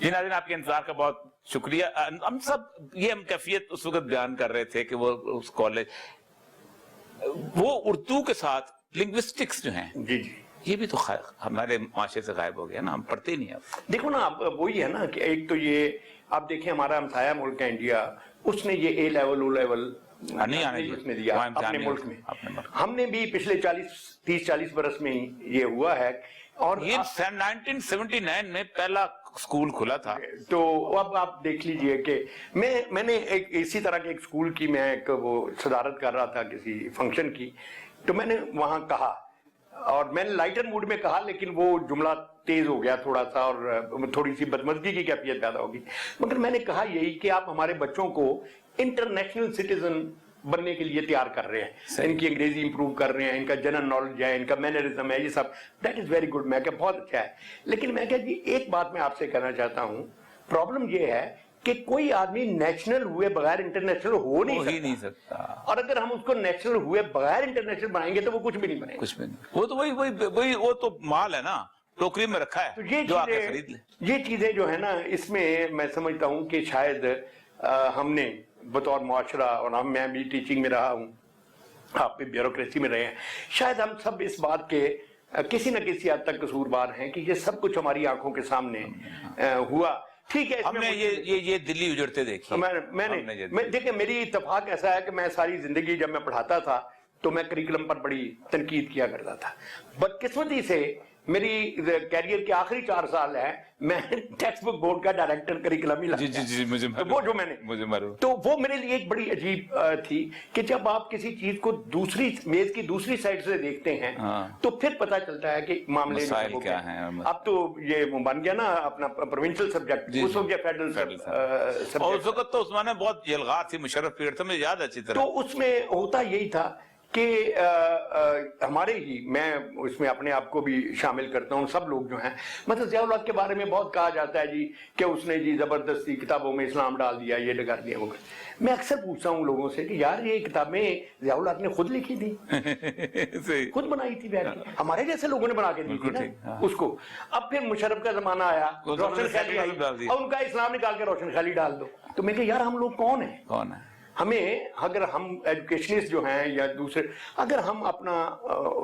جی ناظرین، آپ کے انتظار کا بہت شکریہ. ہم سب یہ ہم کیفیت اس وقت بیان کر رہے تھے کہ وہ اس کالج وہ اردو کے ساتھ لنگوسٹکس جو ہیں جی جی یہ بھی تو ہمارے معاشرے سے غائب ہو گیا نا، ہم پڑھتے ہی نہیں اب. دیکھو نا، اب وہی ہے نا کہ ایک تو یہ آپ دیکھیں ہمارا ہمسایہ ملک ہے انڈیا، اس نے یہ اے لیول او لیول نہیں آنے اس نے دیا اپنے ملک میں. ہم نے بھی پچھلے 30-40 برس میں یہ ہوا ہے. اور یہ 1979 میں پہلا اسکول کھلا تھا. تو اب آپ دیکھ لیجئے کہ میں نے ایک اسی طرح کے ایک اسکول کی میں ایک وہ صدارت کر رہا تھا کسی فنکشن کی، تو میں نے وہاں کہا، اور میں نے لائٹر موڈ میں کہا لیکن وہ جملہ تیز ہو گیا تھوڑا سا اور تھوڑی سی بدمزگی کی کیفیت پیدا ہوگی، مگر میں نے کہا یہی کہ آپ ہمارے بچوں کو انٹرنیشنل سٹیزن بننے کے لیے تیار کر رہے ہیں، ان کی انگریزی امپروو کر رہے ہیں، ان کا جنرل نالج ہے، ان کا مینرزم ہے، یہ سب دیٹ از ویری گڈ. میں کہ بہت اچھا ہے. لیکن میں کہ جی ایک بات میں آپ سے کہنا چاہتا ہوں، پرابلم یہ ہے کہ کوئی آدمی نیشنل ہوئے بغیر انٹرنیشنل ہو نہیں سکتا. اور اگر ہم اس کو نیشنل ہوئے بغیر انٹرنیشنل بنائیں گے تو وہ کچھ بھی نہیں بنے گا. کچھ بھی نہیں. وہ تو وہی وہ تو مال ہے نا، ٹوکری میں رکھا ہے جو آ کے خرید لے. یہ چیزیں جو ہے نا، اس میں سمجھتا ہوں کہ شاید ہم نے بطور معاشرہ، اور میں بھی ٹیچنگ میں رہا ہوں، آپ بھی بیوروکریسی میں رہے ہیں، شاید ہم سب اس بات کے کسی نہ کسی حد تک قصوروار ہیں کہ یہ سب کچھ ہماری آنکھوں کے سامنے ہوا. ٹھیک ہے، ہم نے یہ دلی اجڑتے دیکھی. میں دیکھیں، میری اتفاق ایسا ہے کہ میں ساری زندگی جب میں پڑھاتا تھا تو میں کریکلم پر بڑی تنقید کیا کرتا تھا. بدقسمتی سے میری کیریئر کے آخری 4 سال ہے میں ٹیکسٹ بک بورڈ کا ڈائریکٹر کریکلم ہی لگا. جی وہ جو میں نے تو وہ میرے لیے ایک بڑی عجیب تھی کہ جب آپ کسی چیز کو دوسری میز کی دوسری سائڈ سے دیکھتے ہیں تو پھر پتہ چلتا ہے کہ معاملے کیا ہیں. اب تو یہ بن گیا نا اپنا پروونشل سبجیکٹ، اس وقت فیڈرل سبجیکٹ، اور اس وقت تو عثمان بہت یلغار تھی، مشرف پیریڈ تھا، مجھے یاد اچھی طرح. تو اس میں ہوتا یہی تھا کہ ہمارے ہی، میں اس میں اپنے آپ کو بھی شامل کرتا ہوں، سب لوگ جو ہیں، مطلب ضیاء الحق کے بارے میں بہت کہا جاتا ہے جی کہ اس نے جی زبردستی کتابوں میں اسلام ڈال دیا، یہ لگا دیا. وہ میں اکثر پوچھتا ہوں لوگوں سے کہ یار یہ کتابیں ضیاء الحق نے خود لکھی تھی، خود بنائی تھی بیٹھ کے، ہمارے جیسے لوگوں نے بنا کے دی تھی نا اس کو. اب پھر مشرف کا زمانہ آیا، روشن خیالی آئی، اور ان کا اسلام نکال کے روشن خیالی ڈال دو. تو میں کہ یار ہم لوگ کون ہیں؟ ہمیں اگر ہم ایجوکیشنسٹ جو ہیں یا دوسرے، اگر ہم اپنا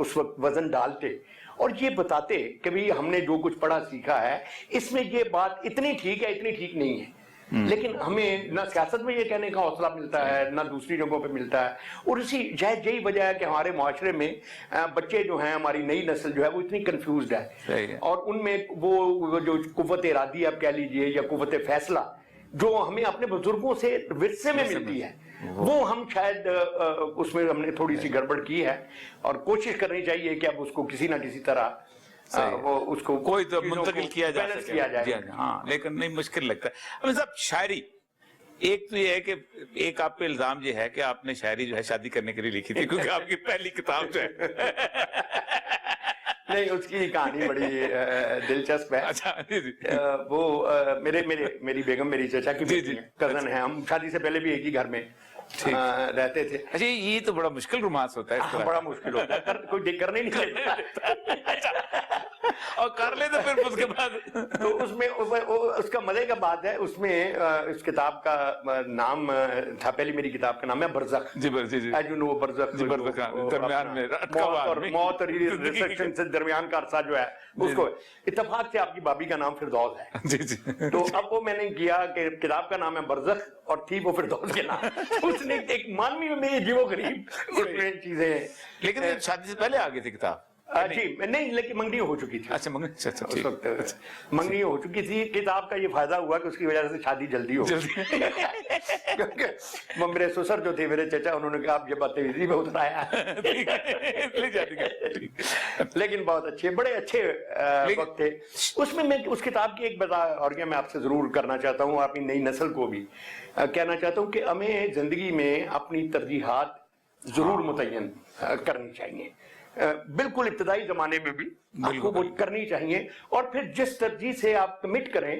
اس وقت وزن ڈالتے اور یہ بتاتے کہ بھی ہم نے جو کچھ پڑھا سیکھا ہے اس میں یہ بات اتنی ٹھیک ہے، اتنی ٹھیک نہیں ہے، لیکن ہمیں نہ سیاست میں یہ کہنے کا حوصلہ ملتا ہے، نہ دوسری جگہوں پہ ملتا ہے. اور یہی وجہ ہے کہ ہمارے معاشرے میں بچے جو ہیں، ہماری نئی نسل جو ہے وہ اتنی کنفیوزڈ ہے، اور ان میں وہ جو قوت ارادی آپ کہہ لیجئے یا قوت فیصلہ جو ہمیں اپنے بزرگوں سے ورثے میں ملتی ہے، وہ ہم شاید اس میں ہم نے تھوڑی سی گڑبڑ کی ہے، اور کوشش کرنی چاہیے کہ اب اس کو کسی نہ کسی طرح اس کو کوئی تو منتقل کیا جائے. ہاں لیکن نہیں، مشکل لگتا ہے. صاحب شاعری، ایک تو یہ ہے کہ ایک آپ پہ الزام یہ ہے کہ آپ نے شاعری جو ہے شادی کرنے کے لیے لکھی تھی، کیونکہ آپ کی پہلی کتاب جو ہے نہیں، اس کی کہانی بڑی دلچسپ ہے. وہ میری بیگم میری چچا کی کزن ہے، ہم شادی سے پہلے بھی ایک ہی گھر میں رہتے تھے. اچھا، یہ تو بڑا مشکل رومانس ہوتا ہے. بڑا مشکل ہوتا ہے، کوئی کرنے نہیں لیتا اور کر لے تو پھر اس کے بعد تو اس میں اس کا مزے کا بات ہے، اس میں اس کتاب کا نام تھا، پہلی میری کتاب کا نام ہے برزخ. جی برزخ درمیان میں موت اور ریسرکشن سے درمیان کا عرصہ جو ہے اس کو. اتفاق سے آپ کی بابی کا نام فردوس ہے. تو اب وہ میں نے کیا کہ کتاب کا نام ہے برزخ اور تھی وہ فردوس کے نام. اس نے ایک مانوی میں عجیب و غریب اس میں چیزیں. لیکن شادی سے پہلے آ گئی تھی کتاب؟ جی نہیں، لیکن منگنی ہو چکی تھی. اچھا اس وقت منگنی ہو چکی تھی. کتاب کا یہ فائدہ ہوا کہ اس کی وجہ سے شادی جلدی ہو گئی، کیونکہ میرے سسر جو تھے، میرے چچا، انہوں نے کہا آپ یہ باتیں اسی میں اترایا. لیکن بہت اچھے، بڑے اچھے وقت تھے اس میں. میں اس کتاب کی ایک اور میں آپ سے ضرور کرنا چاہتا ہوں، اپنی نئی نسل کو بھی کہنا چاہتا ہوں کہ ہمیں زندگی میں اپنی ترجیحات ضرور متعین کرنی چاہیے. بالکل ابتدائی زمانے میں بھی آپ کو وہ کرنی چاہیے، اور پھر جس ترجیح سے آپ کمٹ کریں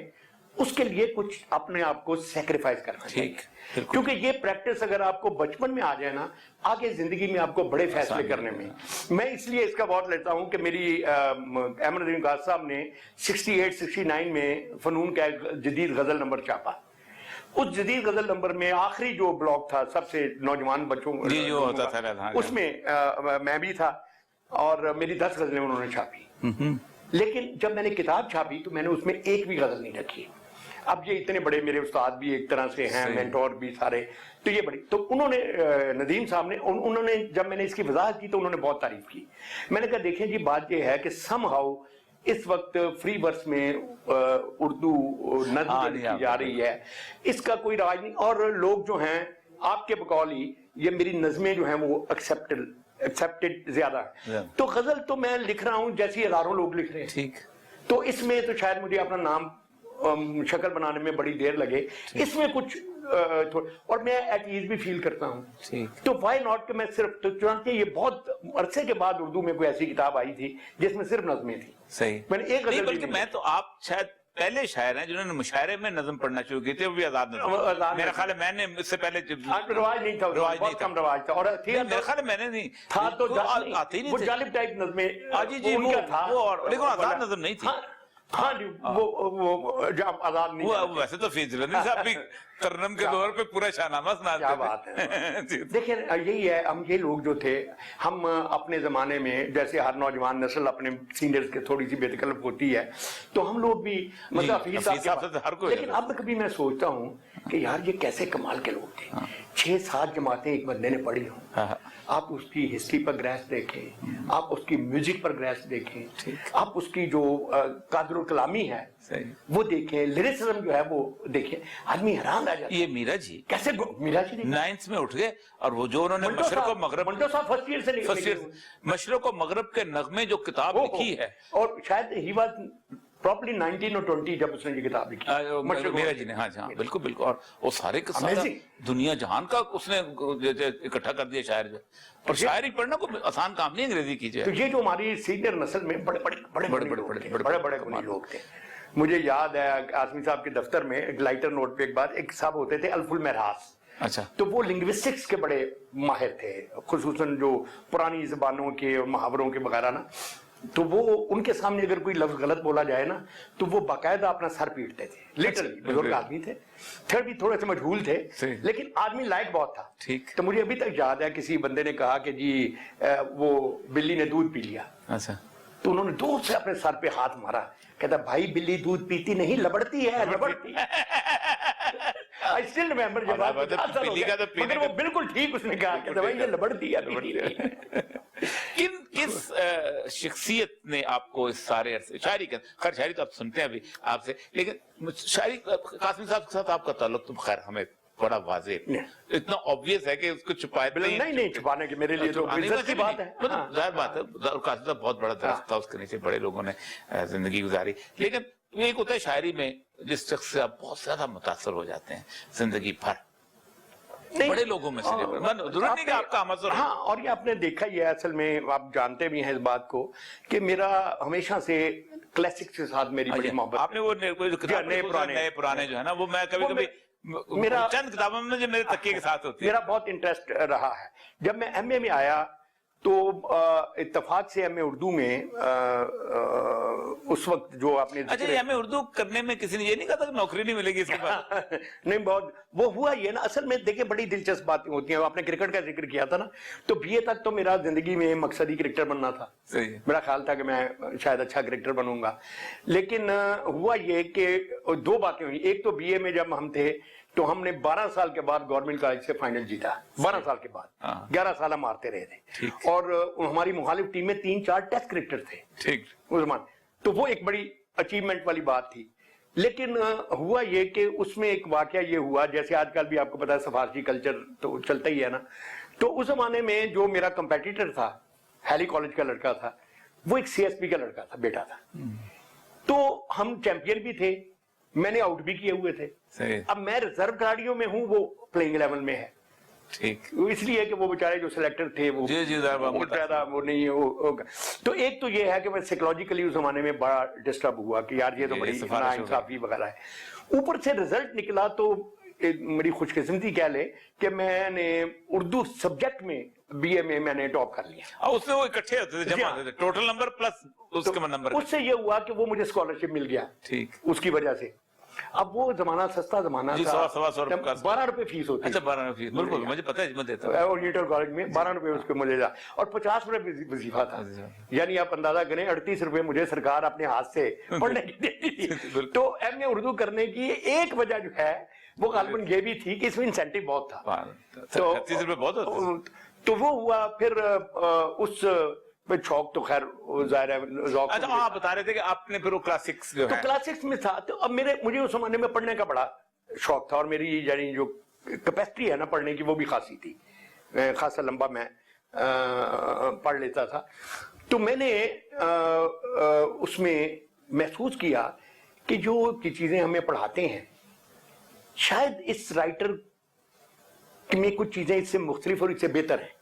اس کے لیے کچھ اپنے آپ کو سیکریفائز کرنا چاہیے، کیونکہ یہ پریکٹس اگر آپ کو بچپن میں آ جائے نا، آگے زندگی میں آپ کو بڑے فیصلے کرنے میں اس لیے اس کا بہت لیتا ہوں کہ میری احمد ندیم غازی صاحب نے 68-69 میں فنون کا ایک جدید غزل نمبر چھاپا. اس جدید غزل نمبر میں آخری جو بلاک تھا سب سے نوجوان بچوں اس میں میں بھی تھا، اور میری 10 غزلیں انہوں نے چھاپی. لیکن جب میں نے کتاب چھاپی تو میں نے اس میں ایک بھی غزل نہیں رکھی. اب یہ اتنے بڑے میرے استاد بھی ایک طرح سے ہیں، مینٹور بھی سارے، تو یہ بڑی، تو انہوں نے ندیم صاحب نے، انہوں نے جب میں نے اس کی وضاحت کی تو انہوں نے بہت تعریف کی. میں نے کہا دیکھیں جی بات یہ ہے کہ سم ہاؤ اس وقت فری ورس میں اردو نظم کی جا رہی ہے، اس کا کوئی راج نہیں، اور لوگ جو ہیں آپ کے بقول ہی یہ میری نظمیں جو ہیں وہ ایکسپٹڈ زیادہ ہے. تو غزل تو میں لکھ رہا ہوں جیسی ہزاروں لوگ لکھ رہے ہیں، تو اس میں تو شاید مجھے اپنا نام شکل بنانے میں بڑی دیر لگے، اس میں کچھ اور میں ایٹ ایز بھی فیل کرتا ہوں. تو وائی ناٹ کہ میں صرف، تو چنانچہ یہ بہت عرصے کے بعد اردو میں کوئی ایسی کتاب آئی تھی جس میں صرف نظمیں تھیں. صحیح. میں نے ایک غزل، بلکہ میں تو آپ شاید پہلے شاعر ہیں جنہوں نے مشاعرے میں نظم پڑھنا شروع کی تھی، وہ بھی آزاد نظم. میرا خیال ہے میں نے اس سے پہلے رواج نہیں تھا، بہت کم رواج تھا، اور میرا خیال ہے میں نے نہیں تھا تو آتے ہی نہیں وہ تھے. جالب ٹائپ نظمیں، جی وہ لیکن آزاد نظم نہیں تھی. ہاں جی، وہ جب آزاد نہیں، وہ ویسے تو فیض جلندری صاحب بھی ترنم کے دور پہ پورا شاہنامہ سناتے کیا بات ہے. دیکھیں یہی ہے، ہم یہ لوگ جو تھے، ہم اپنے زمانے میں جیسے ہر نوجوان نسل اپنے سینئرز کے تھوڑی سی بے تکلف ہوتی ہے، تو ہم لوگ بھی مطلب حفیظ صاحب سے ہر کوئی، لیکن اب کبھی میں سوچتا ہوں کہ یار یہ کیسے کمال کے لوگ تھے. 6-7 جماعتیں ایک بندے نے پڑھی ہوں. آپ اس کی ہسٹری پر گریس دیکھیں، آپ اس کی میوزک پر گریس دیکھیں، آپ اس کی جو قادر الکلامی ہے وہ دیکھیں، لیرسزم جو ہے وہ دیکھیں، آدمی حیران رہ جاتا ہے. یہ میرا جی کیسے میرا جی 9th میں اٹھ گئے، اور وہ جو انہوں نے مشرق و مغرب، منٹو صاحب فرسٹ ایئر سے نکلے، مشرق و مغرب کے نغمے جو کتاب لکھی ہے، اور شاید ہی واز پراپرلی 19 اور 20 جب اس نے یہ کتاب لکھی میرا جی نے. ہاں جی، ہاں بالکل بالکل. اور وہ سارے کے سارے دنیا جہان کا اس نے اکٹھا کر دیا شاعر جو. اور شاعری پڑھنا کوئی آسان کام نہیں انگریزی کیجیے. تو یہ جو ہماری سینئر نسل میں بڑے بڑے گنی لوگ تھے. مجھے یاد ہے آزمی صاحب کے دفتر میں ایک لائٹر نوٹ پہ ایک بات، ایک صاحب ہوتے تھے الف المہراس. اچھا. تو وہ لنگوسٹکس کے بڑے ماہر تھے، خصوصاً جو پرانی زبانوں کے اور محاوروں کے وغیرہ نا. تو وہ ان کے سامنے اگر کوئی لفظ غلط بولا جائے نا تو وہ باقاعدہ اپنا سر پیٹتے تھے. لٹرلی بزرگ آدمی تھے، پھر بھی تھوڑے سے مجہول تھے، لیکن آدمی لائق بہت تھا. تو مجھے ابھی تک یاد ہے کسی بندے نے کہا کہ جی وہ بلی نے دودھ پی لیا. تو انہوں نے دور سے اپنے سر پہ ہاتھ مارا، کہتا بھائی بلی دودھ پیتی نہیں، لبڑتی ہے، لبڑتی. I still remember جب مگر وہ بالکل ٹھیک اس نے کہا کہ بھائی یہ لبڑتی ہے. کس شخصیت نے آپ کو اس سارے عرصے شاعری کا، خیر شاعری تو آپ سنتے ہیں ابھی آپ سے، لیکن شاعری قاسمی صاحب کے ساتھ آپ کا تعلق تو خیر ہمیں بڑا واضح، اتنا آبویس ہے کہ اس کو چھپائے نہیں چھپانے کے میرے لیے تو عزت کی بات ہے. ظاہر بات ہے، قاسم صاحب بہت بڑا درخت تھا، اس کے نیچے بڑے لوگوں نے زندگی گزاری. لیکن ایک ہوتا ہے شاعری میں جس شخص سے آپ بہت زیادہ متاثر ہو جاتے ہیں زندگی بھر، بڑے لوگوں میں سے ضرور نہیں کہ آپ کا مذہب. ہاں، اور یہ آپ نے دیکھا ہی ہے، اصل میں آپ جانتے بھی ہیں اس بات کو کہ میرا ہمیشہ سے کلاسک کے ساتھ میری بڑی محبت. آپ نے وہ نئے پرانے جو ہے نا، وہ میں کبھی کبھی میرا چند کتابوں میں جو میرے تکیے کے ساتھ ہوتی ہے، میرا بہت انٹرسٹ رہا ہے. جب میں ایم اے میں آیا تو اتفاق سے ایم اے اردو میں اس وقت جو آپ نے، اچھا ایم اے اردو کرنے میں کسی نے یہ نہیں کہا تھا کہ نوکری نہیں ملے گی اس کے بعد؟ نہیں، بہت وہ ہوا یہ نا، اصل میں دیکھیں بڑی دلچسپ باتیں ہوتی ہیں. آپ نے کرکٹ کا ذکر کیا تھا نا، تو بی اے تک تو میرا زندگی میں مقصد ہی کرکٹر بننا تھا. میرا خیال تھا کہ میں شاید اچھا کرکٹر بنوں گا. لیکن ہوا یہ کہ 2 باتیں ہوئی. ایک تو بی اے میں جب ہم تھے تو ہم نے 12 سال کے بعد گورنمنٹ کالج سے فائنل جیتا. 12 سال کے بعد 11 سال ہم مارتے رہے تھے، اور ہماری مخالف ٹیم میں 3-4 ٹیسٹ کرکٹر تھے اس زمان. تو وہ ایک بڑی اچیومنٹ والی بات تھی. لیکن ہوا یہ کہ اس میں ایک واقعہ یہ ہوا، جیسے آج کل بھی آپ کو پتا ہے سفارشی کلچر تو چلتا ہی ہے نا. تو اس زمانے میں جو میرا کمپیٹیٹر تھا، ہیلی کالج کا لڑکا تھا، وہ ایک سی ایس پی کا لڑکا تھا، بیٹا تھا. تو ہم چیمپئن بھی تھے، میں نے آؤٹ بھی کیے ہوئے تھے. اب میں ریزرو کھلاڑیوں میں ہوں، وہ پلینگ 11 میں ہے. ٹھیک وہ اس لیے کہ وہ بیچارے جو سلیکٹر تھے وہ جی زیادہ وہ نہیں ہے وہ تو ایک تو یہ ہے کہ میں سائیکولوجیکلی اس زمانے میں بڑا ڈسٹرب ہوا کہ یار یہ تو بڑی ناانصافی وغیرہ ہے. اوپر سے رزلٹ نکلا تو میری خوش قسمتی کہہ لے کہ میں نے اردو سبجیکٹ میں بی اے میں نے ٹاپ کر لیا. اس میں وہ اکٹھے ہوتے تھے جمع ہوتے تھے ٹوٹل نمبر پلس اس کے نمبر. اس سے یہ ہوا کہ وہ مجھے اسکالرشپ مل گیا ٹھیک اس کی وجہ سے. اب وہ زمانہ سستا زمانہ تھا, 12 روپے فیس ہوتی. اچھا 12 فیس بالکل مجھے پتا ہے میں دیتا ہوں اورینٹل کالج میں 12 روپے اس پہ مجھے جا اور 50 روپے وظیفہ تھا. یعنی آپ اندازہ کریں 38 روپے مجھے سرکار اپنے ہاتھ سے پڑھنے کی دیتی تھی. تو ایم اے اردو کرنے کی ایک وجہ جو ہے وہ غالباً یہ بھی تھی کہ اس میں انسینٹیو بہت تھا. 30 روپے بہت ہوتے. تو وہ ہوا پھر اس شوق تو خیر ظاہر ہے ذوق. اچھا آپ بتا رہے تھے کہ آپ نے پھر وہ کلاسکس جو ہے تو کلاسکس میں تھا. تو اب مجھے اس زمانے میں پڑھنے کا بڑا شوق تھا اور میری یعنی جو کیپیسٹی ہے نا پڑھنے کی وہ بھی خاصی تھی, خاصا لمبا میں پڑھ لیتا تھا. تو میں نے اس میں محسوس کیا کہ جو چیزیں ہمیں پڑھاتے ہیں شاید اس رائٹر میں کچھ چیزیں اس سے مختلف اور اس سے بہتر ہیں.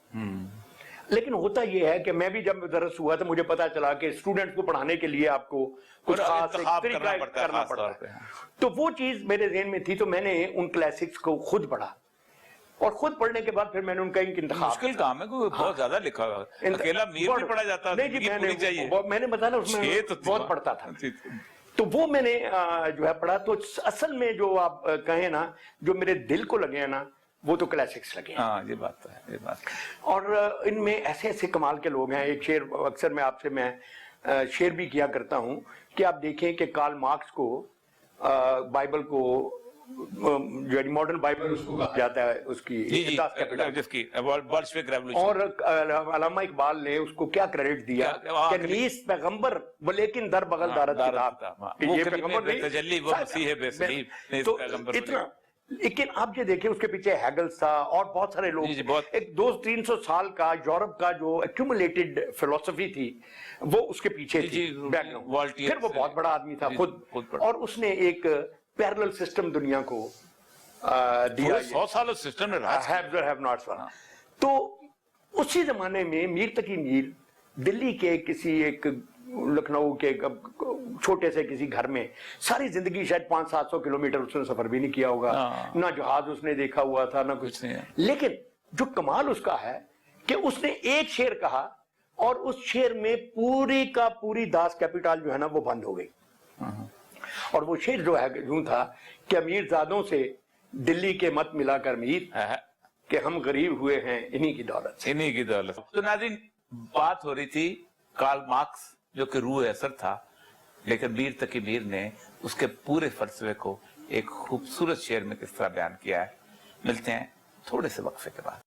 لیکن ہوتا یہ ہے کہ میں بھی جب درس ہوا تو مجھے پتا چلا کہ اسٹوڈنٹ کو پڑھانے کے لیے آپ کو کچھ خاص کرنا پڑتا ہے. تو وہ چیز میرے ذہن میں تھی تو میں نے ان کلاسکس کو خود پڑھا اور خود پڑھنے کے بعد پھر میں نے ان کا انتخاب. مشکل کام ہے کوئی بہت زیادہ لکھا ہوا اکیلا میر بھی پڑھا جاتا ہے. نہیں جی میں نے بتایا اس میں بہت پڑھتا تھا. تو وہ میں نے جو ہے پڑھا تو اصل میں جو آپ کہیں نا جو میرے دل کو لگے ہیں نا وہ تو کلاسکس لگے. ہاں یہ بات ہے یہ بات. اور ان میں ایسے ایسے کمال کے لوگ ہیں. ایک شعر اکثر میں آپ سے میں شعر بھی کیا کرتا ہوں کہ آپ دیکھیں کہ کارل مارکس کو بائبل کو جو ماڈرن بائبل اس کو کہا جاتا ہے اس کی اور علامہ اقبال نے اس کو کیا کریڈٹ دیا کہ نیست پیغمبر لیکن در بغل دارت کتاب. یہ پیغمبر نہیں. لیکن آپ یہ دیکھیں اس کے پیچھے ہیگلز تھا اور بہت سارے لوگ. ایک 200-300 سال کا یورپ کا جو ایکومولیٹڈ فلسفی تھی وہ اس کے پیچھے تھی بیک گراؤنڈ. پھر وہ بہت بڑا آدمی تھا خود اور اس نے ایک پیرلل سسٹم دنیا کو دیا. 100 سال سسٹم نے رہا. تو اسی زمانے میں میر تقی میر دلی کے کسی ایک لکھنؤ کے چھوٹے سے کسی گھر میں ساری زندگی شاید 500-700 کلومیٹر اس نے سفر بھی نہیں کیا ہوگا, نہ جہاز اس نے دیکھا ہوا تھا نہ کچھ. لیکن جو کمال اس کا ہے کہ اس نے ایک شعر کہا اور اس شعر میں پوری کا پوری داس کیپیٹل جو ہے نا وہ بند ہو گئی. اور وہ شعر جو ہے یوں تھا کہ امیر زادوں سے دلی کے مت ملا کر میر کہ ہم غریب ہوئے ہیں انہی کی دولت سے. انہی کی دولت. تو ناظرین بات ہو رہی تھی کارل مارکس جو کہ روح اثر تھا لیکن میر تقی میر نے اس کے پورے فلسفے کو ایک خوبصورت شعر میں کس طرح بیان کیا ہے. ملتے ہیں تھوڑے سے وقفے کے بعد.